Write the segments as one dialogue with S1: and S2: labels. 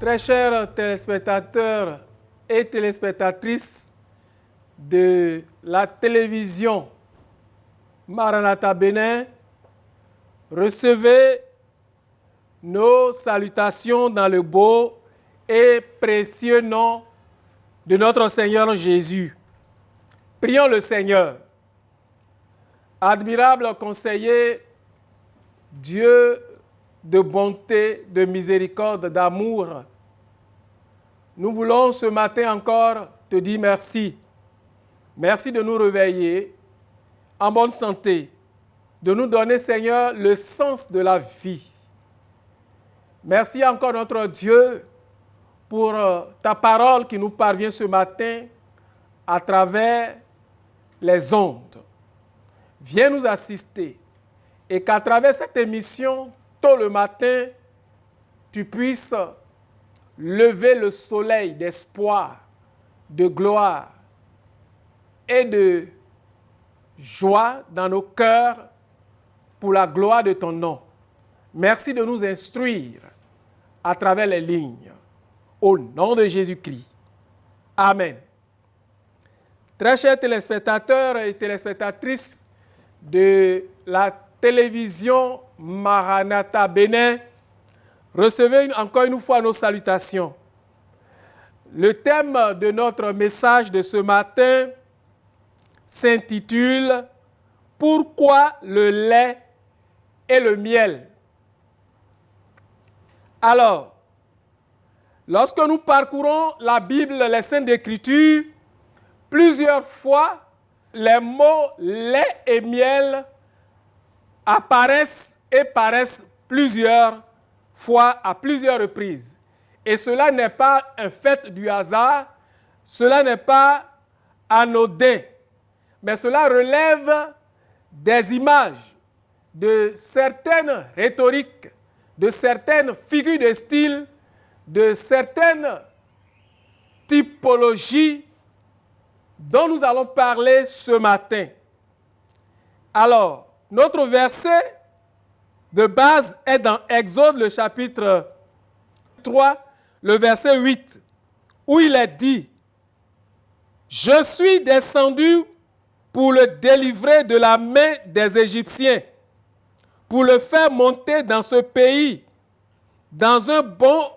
S1: Très chers téléspectateurs et téléspectatrices de la télévision Maranatha Bénin, recevez nos salutations dans le beau et précieux nom de notre Seigneur Jésus. Prions le Seigneur. Admirable conseiller, Dieu de bonté, de miséricorde, d'amour, nous voulons ce matin encore te dire merci. Merci de nous réveiller en bonne santé, de nous donner, Seigneur, le sens de la vie. Merci encore, notre Dieu, pour ta parole qui nous parvient ce matin à travers les ondes. Viens nous assister et qu'à travers cette émission, tôt le matin, tu puisses lever le soleil d'espoir, de gloire et de joie dans nos cœurs pour la gloire de ton nom. Merci de nous instruire à travers les lignes. Au nom de Jésus-Christ. Amen. Très chers téléspectateurs et téléspectatrices de la télévision Maranatha Bénin, recevez encore une fois nos salutations. Le thème de notre message de ce matin s'intitule « Pourquoi le lait et le miel ?» Alors, lorsque nous parcourons la Bible, les Saintes Écritures, plusieurs fois, les mots lait et miel apparaissent et paraissent plusieurs fois à plusieurs reprises. Et cela n'est pas un fait du hasard, cela n'est pas anodin, mais cela relève des images, de certaines rhétoriques, de certaines figures de style, de certaines typologies dont nous allons parler ce matin. Alors, notre verset de base est dans Exode, le chapitre 3, le verset 8, où il est dit « Je suis descendu pour le délivrer de la main des Égyptiens, pour le faire monter dans ce pays, dans un bon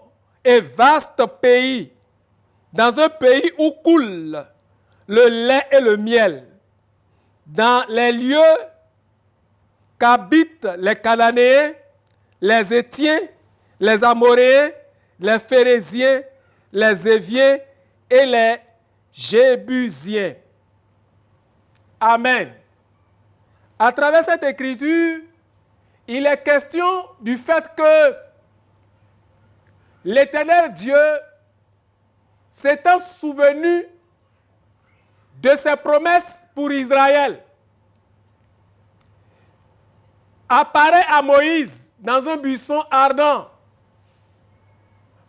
S1: et vaste pays, dans un pays où coule le lait et le miel, dans les lieux qu'habitent les Cananéens, les Héthiens, les Amoréens, les Phéréziens, les Éviens et les Jébusiens. » Amen. À travers cette écriture, il est question du fait que l'Éternel Dieu s'étant souvenu de ses promesses pour Israël, apparaît à Moïse dans un buisson ardent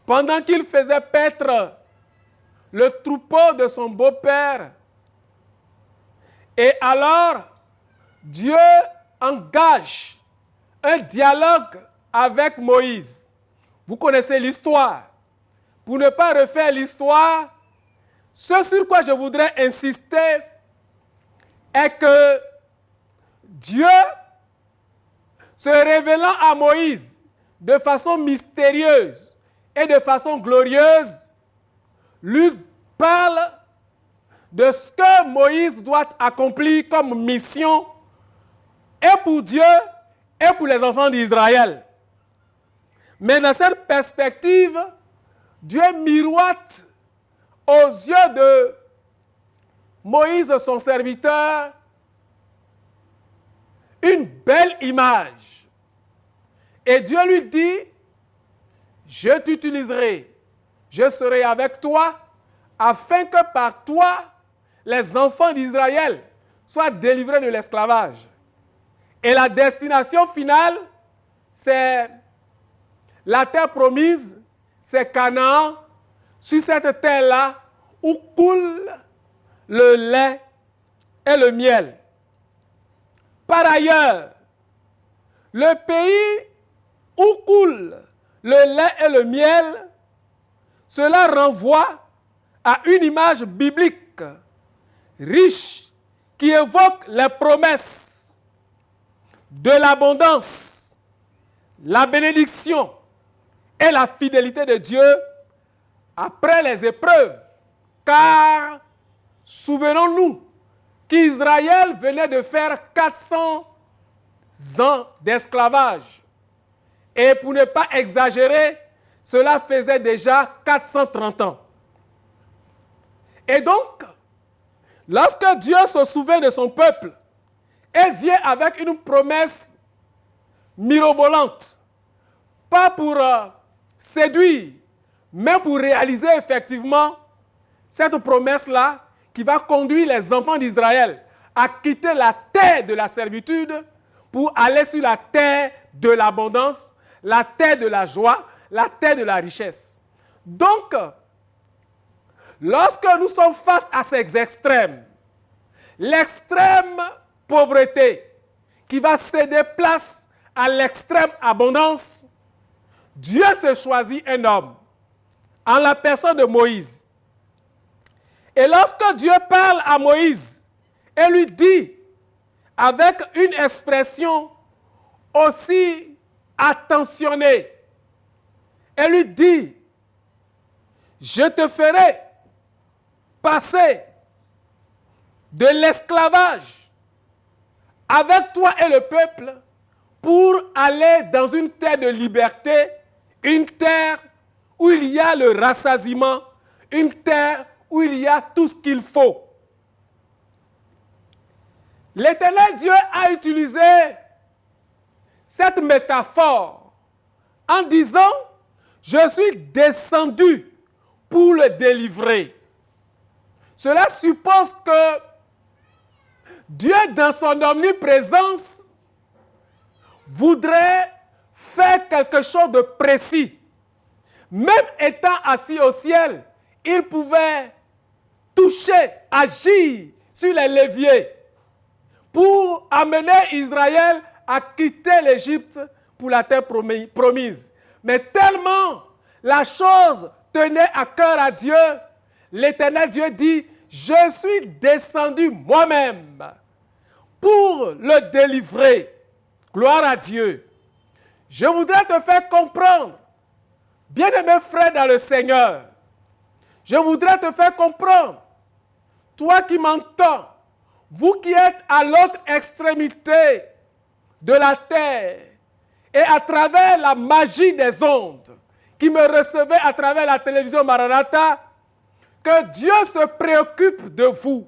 S1: pendant qu'il faisait paître le troupeau de son beau-père. Et alors, Dieu engage un dialogue avec Moïse. Vous connaissez l'histoire. Pour ne pas refaire l'histoire, ce sur quoi je voudrais insister est que Dieu, se révélant à Moïse de façon mystérieuse et de façon glorieuse, lui parle de ce que Moïse doit accomplir comme mission et pour Dieu et pour les enfants d'Israël. Mais dans cette perspective, Dieu miroite aux yeux de Moïse, son serviteur, une belle image. Et Dieu lui dit, je t'utiliserai, je serai avec toi, afin que par toi, les enfants d'Israël soient délivrés de l'esclavage. Et la destination finale, c'est la terre promise, c'est Canaan, sur cette terre-là où coule le lait et le miel. Par ailleurs, le pays où coule le lait et le miel cela renvoie à une image biblique riche qui évoque les promesses de l'abondance, la bénédiction et la fidélité de Dieu après les épreuves. Car, souvenons-nous qu'Israël venait de faire 400 ans d'esclavage. Et pour ne pas exagérer, cela faisait déjà 430 ans. Et donc, lorsque Dieu se souvient de son peuple, il vient avec une promesse mirobolante, pas pour séduire, mais pour réaliser effectivement cette promesse-là qui va conduire les enfants d'Israël à quitter la terre de la servitude pour aller sur la terre de l'abondance, la terre de la joie, la terre de la richesse. Donc, lorsque nous sommes face à ces extrêmes, l'extrême pauvreté qui va céder place à l'extrême abondance, Dieu se choisit un homme en la personne de Moïse. Et lorsque Dieu parle à Moïse et lui dit, avec une expression aussi attentionnée, elle lui dit, je te ferai passer de l'esclavage avec toi et le peuple pour aller dans une terre de liberté, une terre où il y a le rassasiement, une terre où il y a tout ce qu'il faut. L'Éternel Dieu a utilisé cette métaphore en disant, je suis descendu pour le délivrer. Cela suppose que Dieu, dans son omniprésence, voudrait faire quelque chose de précis. Même étant assis au ciel, il pouvait toucher, agir sur les leviers pour amener Israël à quitter l'Égypte pour la terre promise. Mais tellement la chose tenait à cœur à Dieu, l'Éternel Dieu dit, je suis descendu moi-même pour le délivrer. Gloire à Dieu. Je voudrais te faire comprendre, bien-aimé frère dans le Seigneur, je voudrais te faire comprendre, toi qui m'entends, vous qui êtes à l'autre extrémité de la terre et à travers la magie des ondes qui me recevez à travers la télévision Maranatha, que Dieu se préoccupe de vous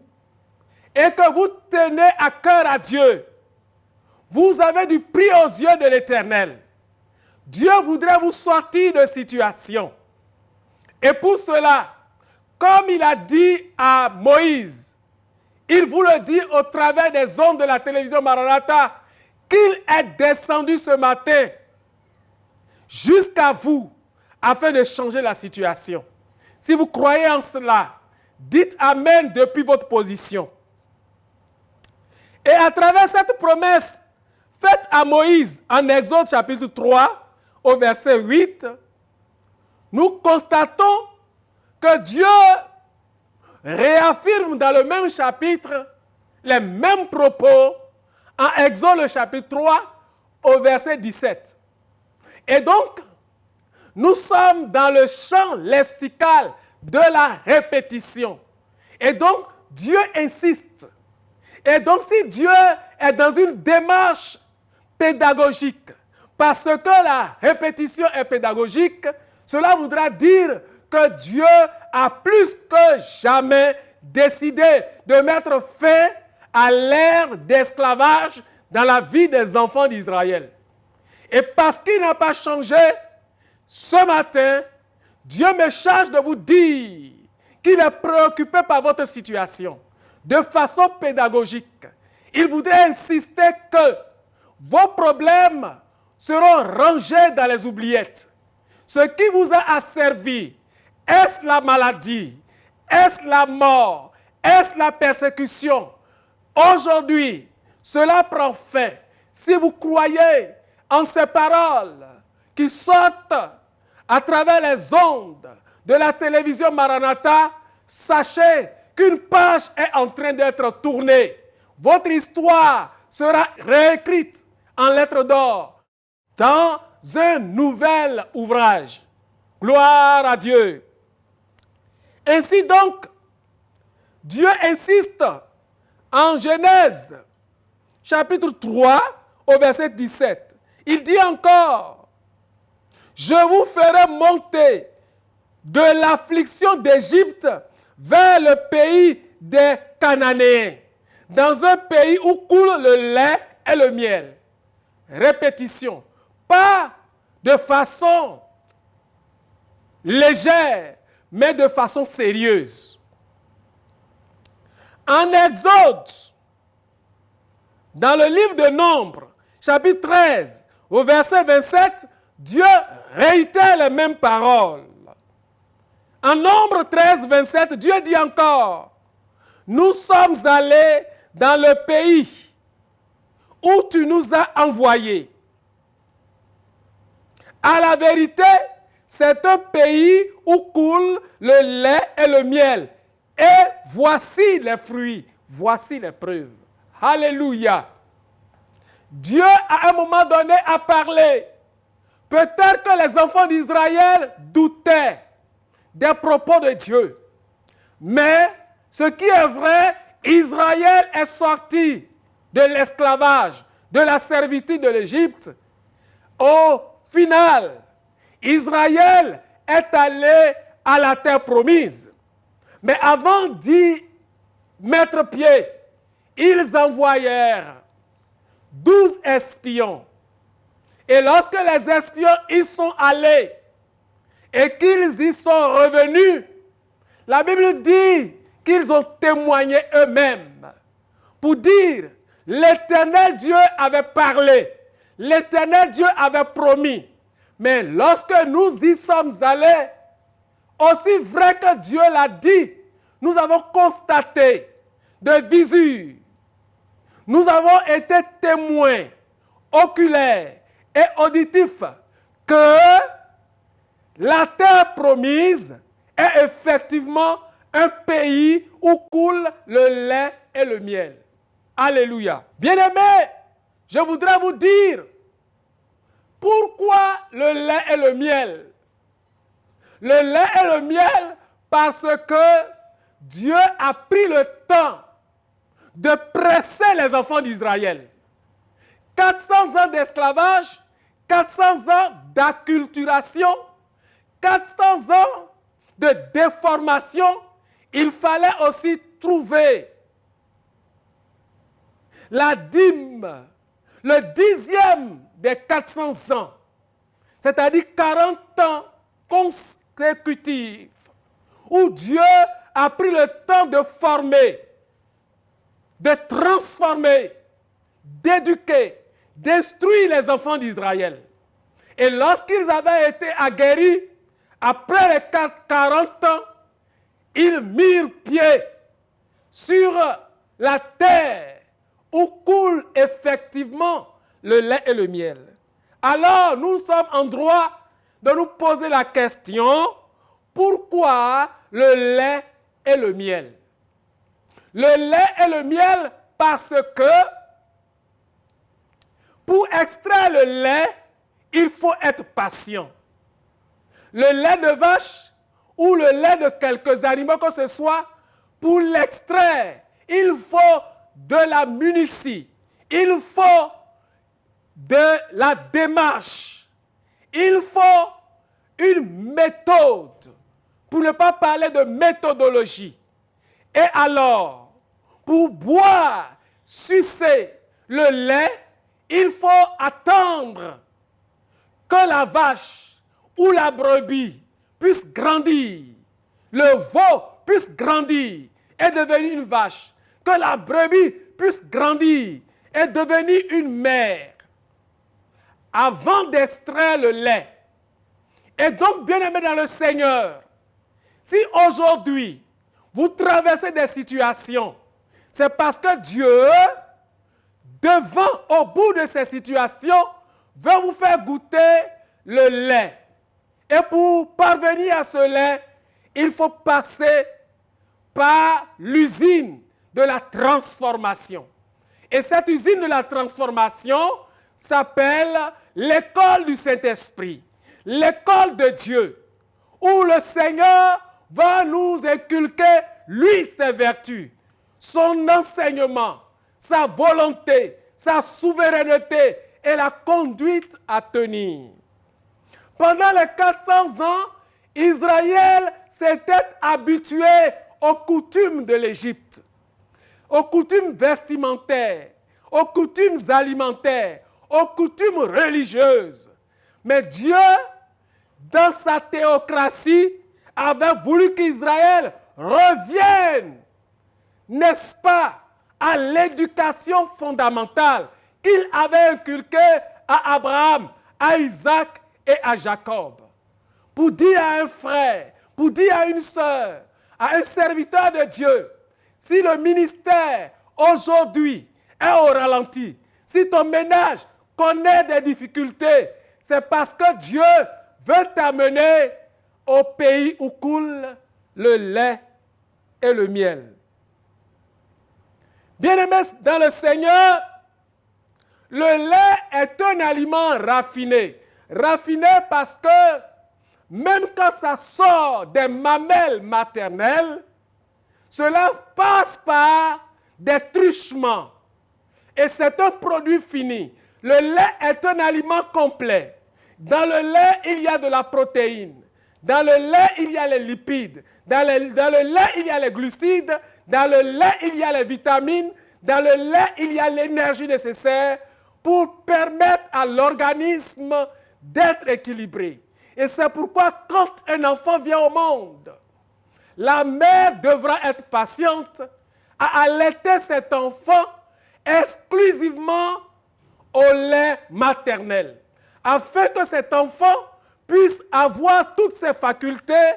S1: et que vous tenez à cœur à Dieu. Vous avez du prix aux yeux de l'Éternel. Dieu voudrait vous sortir de situation. Et pour cela, comme il a dit à Moïse, il vous le dit au travers des ondes de la télévision Maranatha, qu'il est descendu ce matin jusqu'à vous afin de changer la situation. Si vous croyez en cela, dites Amen depuis votre position. Et à travers cette promesse faite à Moïse en Exode chapitre 3, au verset 8, nous constatons que Dieu réaffirme dans le même chapitre les mêmes propos en Exode chapitre 3 au verset 17. Et donc, nous sommes dans le champ lexical de la répétition. Et donc, Dieu insiste. Et donc, si Dieu est dans une démarche pédagogique, parce que la répétition est pédagogique, cela voudra dire que Dieu a plus que jamais décidé de mettre fin à l'ère d'esclavage dans la vie des enfants d'Israël. Et parce qu'il n'a pas changé, ce matin, Dieu me charge de vous dire qu'il est préoccupé par votre situation de façon pédagogique. Il voudrait insister que vos problèmes seront rangés dans les oubliettes. Ce qui vous a asservi, est-ce la maladie? Est-ce la mort? Est-ce la persécution? Aujourd'hui, cela prend fin. Si vous croyez en ces paroles qui sortent à travers les ondes de la télévision Maranatha, sachez qu'une page est en train d'être tournée. Votre histoire sera réécrite en lettres d'or dans un nouvel ouvrage. Gloire à Dieu. Ainsi donc, Dieu insiste en Genèse, chapitre 3, au verset 17. Il dit encore, « Je vous ferai monter de l'affliction d'Égypte vers le pays des Cananéens, dans un pays où coule le lait et le miel. » Répétition, pas de façon légère, mais de façon sérieuse. En Exode, dans le livre de Nombres, chapitre 13, au verset 27, Dieu réitère les mêmes paroles. En Nombre 13, 27, Dieu dit encore, « Nous sommes allés dans le pays où tu nous as envoyés. À la vérité, c'est un pays où coule le lait et le miel. Et voici les fruits, voici les preuves. » Alléluia. Dieu, à un moment donné, a parlé. Peut-être que les enfants d'Israël doutaient des propos de Dieu. Mais ce qui est vrai, Israël est sorti de l'esclavage, de la servitude de l'Égypte. Au final, Israël est allé à la terre promise. Mais avant d'y mettre pied, ils envoyèrent 12 espions. Et lorsque les espions y sont allés et qu'ils y sont revenus, la Bible dit qu'ils ont témoigné eux-mêmes pour dire l'Éternel Dieu avait parlé, l'Éternel Dieu avait promis. Mais lorsque nous y sommes allés, aussi vrai que Dieu l'a dit, nous avons constaté de visu. Nous avons été témoins oculaires et auditifs que la terre promise est effectivement un pays où coule le lait et le miel. Alléluia. Bien-aimés, je voudrais vous dire pourquoi le lait et le miel. Le lait et le miel parce que Dieu a pris le temps de presser les enfants d'Israël. 400 ans d'esclavage, 400 ans d'acculturation, 400 ans de déformation, il fallait aussi trouver la dîme, le 10e des 400 ans, c'est-à-dire 40 ans consécutifs, où Dieu a pris le temps de former, de transformer, d'éduquer, d'instruire les enfants d'Israël. Et lorsqu'ils avaient été aguerris, après les 40 ans, ils mirent pied sur la terre où coule effectivement le lait et le miel. Alors, nous sommes en droit de nous poser la question, pourquoi le lait et le miel? Le lait et le miel parce que pour extraire le lait, il faut être patient. Le lait de vache ou le lait de quelques animaux que ce soit, pour l'extraire, il faut de la minutie, il faut de la démarche, il faut une méthode, pour ne pas parler de méthodologie. Et alors, pour boire, sucer le lait, il faut attendre que la vache ou la brebis puisse grandir, le veau puisse grandir et devenir une vache, que la brebis puisse grandir et devenir une mère, avant d'extraire le lait. Et donc, bien-aimés dans le Seigneur, si aujourd'hui, vous traversez des situations, c'est parce que Dieu, au bout de ces situations, veut vous faire goûter le lait. Et pour parvenir à ce lait, il faut passer par l'usine de la transformation. Et cette usine de la transformation s'appelle l'école du Saint-Esprit, l'école de Dieu, où le Seigneur va nous inculquer, lui, ses vertus, son enseignement, sa volonté, sa souveraineté et la conduite à tenir. Pendant les 400 ans, Israël s'était habitué aux coutumes de l'Égypte, aux coutumes vestimentaires, aux coutumes alimentaires, aux coutumes religieuses. Mais Dieu, dans sa théocratie, avait voulu qu'Israël revienne, n'est-ce pas, à l'éducation fondamentale qu'il avait inculquée à Abraham, à Isaac et à Jacob. Pour dire à un frère, pour dire à une sœur, à un serviteur de Dieu, si le ministère aujourd'hui est au ralenti, si ton ménage connaît des difficultés, c'est parce que Dieu veut t'amener au pays où coule le lait et le miel. Bien-aimés dans le Seigneur, le lait est un aliment raffiné. Raffiné parce que même quand ça sort des mamelles maternelles, cela passe par des truchements. Et c'est un produit fini. Le lait est un aliment complet. Dans le lait, il y a de la protéine. Dans le lait, il y a les lipides. Dans le lait, il y a les glucides. Dans le lait, il y a les vitamines. Dans le lait, il y a l'énergie nécessaire pour permettre à l'organisme d'être équilibré. Et c'est pourquoi quand un enfant vient au monde, la mère devra être patiente à allaiter cet enfant exclusivement au lait maternel, afin que cet enfant puisse avoir toutes ses facultés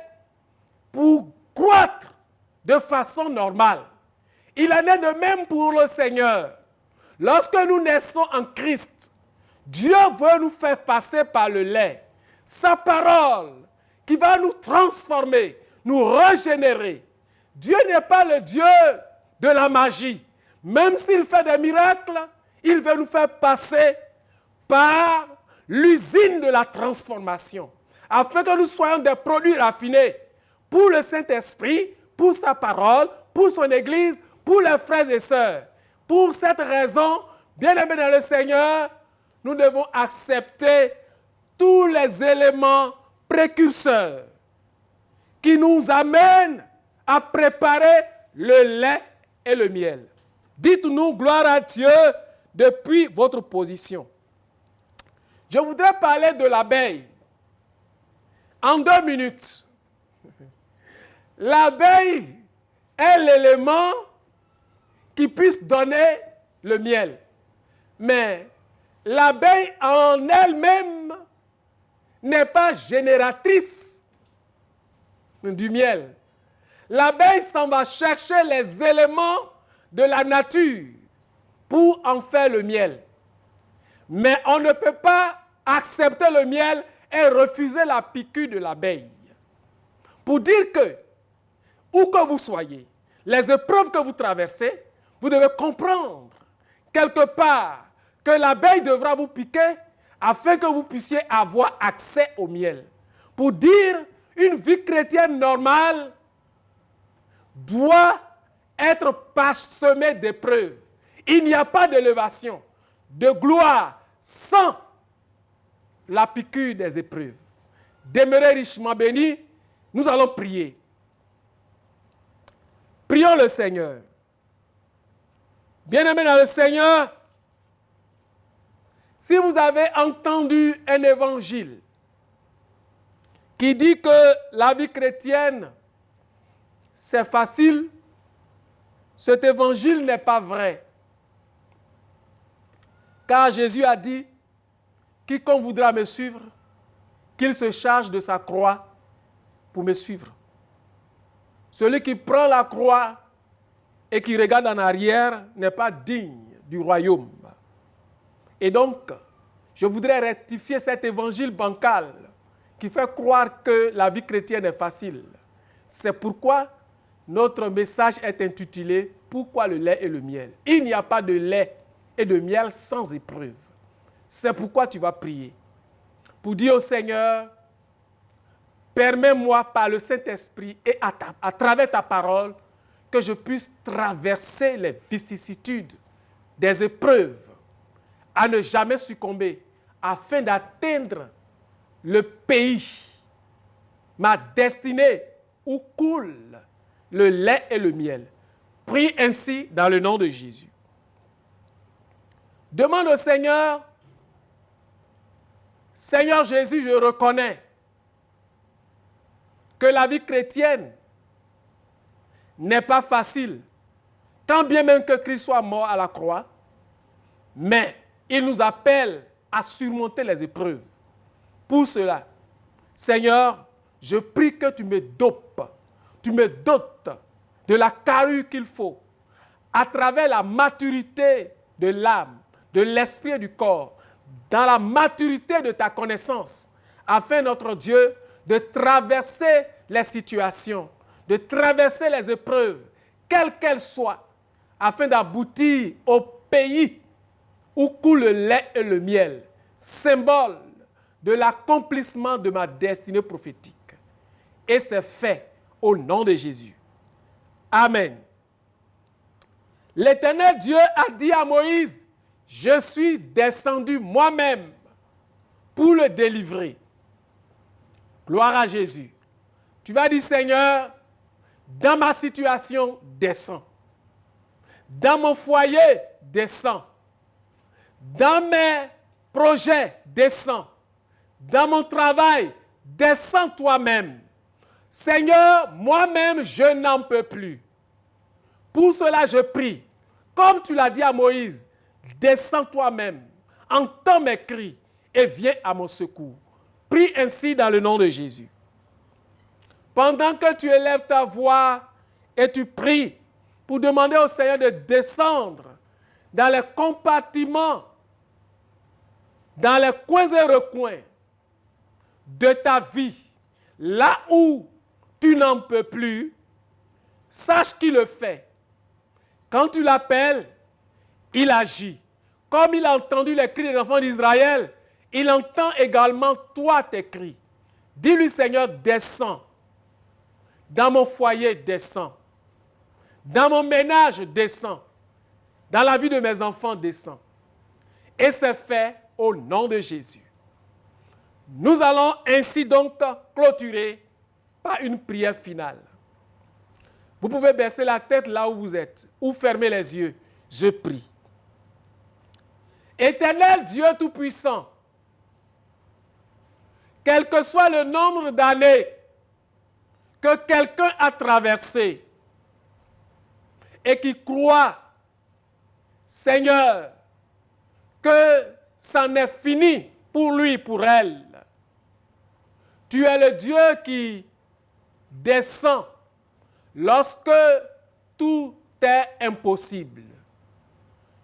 S1: pour croître de façon normale. Il en est de même pour le Seigneur. Lorsque nous naissons en Christ, Dieu veut nous faire passer par le lait, sa parole, qui va nous transformer, nous régénérer. Dieu n'est pas le Dieu de la magie. Même s'il fait des miracles, il veut nous faire passer par l'usine de la transformation, afin que nous soyons des produits raffinés pour le Saint-Esprit, pour sa parole, pour son Église, pour les frères et sœurs. Pour cette raison, bien-aimés dans le Seigneur, nous devons accepter tous les éléments précurseurs qui nous amènent à préparer le lait et le miel. Dites-nous gloire à Dieu depuis votre position. Je voudrais parler de l'abeille en 2 minutes. L'abeille est l'élément qui puisse donner le miel. Mais l'abeille en elle-même n'est pas génératrice du miel. L'abeille s'en va chercher les éléments de la nature pour en faire le miel. Mais on ne peut pas accepter le miel et refuser la piqûre de l'abeille. Pour dire que, où que vous soyez, les épreuves que vous traversez, vous devez comprendre quelque part que l'abeille devra vous piquer afin que vous puissiez avoir accès au miel. Pour dire, une vie chrétienne normale doit être parsemée d'épreuves. Il n'y a pas d'élévation, de gloire sans la piqûre des épreuves. Demeurez richement bénis, nous allons prier. Prions le Seigneur. Bien-aimés dans le Seigneur, si vous avez entendu un évangile qui dit que la vie chrétienne, c'est facile, cet évangile n'est pas vrai. Car Jésus a dit, quiconque voudra me suivre, qu'il se charge de sa croix pour me suivre. Celui qui prend la croix et qui regarde en arrière n'est pas digne du royaume. Et donc, je voudrais rectifier cet évangile bancal qui fait croire que la vie chrétienne est facile. C'est pourquoi notre message est intitulé « Pourquoi le lait et le miel ?» Il n'y a pas de lait et de miel sans épreuve. C'est pourquoi tu vas prier. Pour dire au Seigneur, permets-moi par le Saint-Esprit et à travers ta parole que je puisse traverser les vicissitudes des épreuves, à ne jamais succomber, afin d'atteindre le pays, ma destinée, où coule le lait et le miel. Prie ainsi dans le nom de Jésus. Demande au Seigneur, Seigneur Jésus, je reconnais que la vie chrétienne n'est pas facile, tant bien même que Christ soit mort à la croix, mais il nous appelle à surmonter les épreuves. Pour cela, Seigneur, je prie que tu me dotes de la carrure qu'il faut à travers la maturité de l'âme, de l'esprit et du corps, dans la maturité de ta connaissance, afin, notre Dieu, de traverser les situations, de traverser les épreuves, quelles qu'elles soient, afin d'aboutir au pays où coule le lait et le miel, symbole de l'accomplissement de ma destinée prophétique. Et c'est fait au nom de Jésus. Amen. L'Éternel Dieu a dit à Moïse, je suis descendu moi-même pour le délivrer. Gloire à Jésus. Tu vas dire, Seigneur, dans ma situation, descends. Dans mon foyer, descends. Dans mes projets, descends. Dans mon travail, descends toi-même. Seigneur, moi-même, je n'en peux plus. Pour cela, je prie. Comme tu l'as dit à Moïse, descends toi-même, entends mes cris et viens à mon secours. Prie ainsi dans le nom de Jésus. Pendant que tu élèves ta voix et tu pries pour demander au Seigneur de descendre dans les compartiments, dans les coins et recoins de ta vie, là où tu n'en peux plus, sache qu'il le fait. Quand tu l'appelles, il agit. Comme il a entendu les cris des enfants d'Israël, il entend également toi tes cris. Dis-lui, Seigneur, descends. Dans mon foyer, descends. Dans mon ménage, descends. Dans la vie de mes enfants, descends. Et c'est fait au nom de Jésus. Nous allons ainsi donc clôturer par une prière finale. Vous pouvez baisser la tête là où vous êtes ou fermer les yeux. Je prie. Éternel Dieu Tout-Puissant, quel que soit le nombre d'années que quelqu'un a traversé et qui croit, Seigneur, que c'en est fini pour lui, pour elle. Tu es le Dieu qui descend lorsque tout est impossible.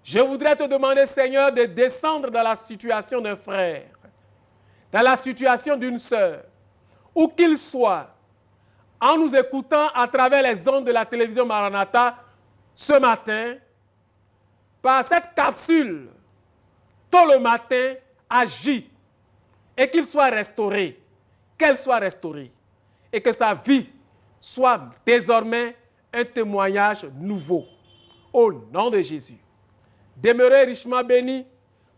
S1: Je voudrais te demander, Seigneur, de descendre dans la situation d'un frère, dans la situation d'une sœur, où qu'il soit, en nous écoutant à travers les ondes de la télévision Maranatha ce matin, par cette capsule, tôt le matin, agit et qu'il soit restauré, qu'elle soit restaurée et que sa vie soit désormais un témoignage nouveau. Au nom de Jésus. Demeurez richement bénis.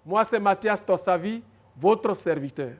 S1: Moi, c'est Mathias Tossavi, votre serviteur.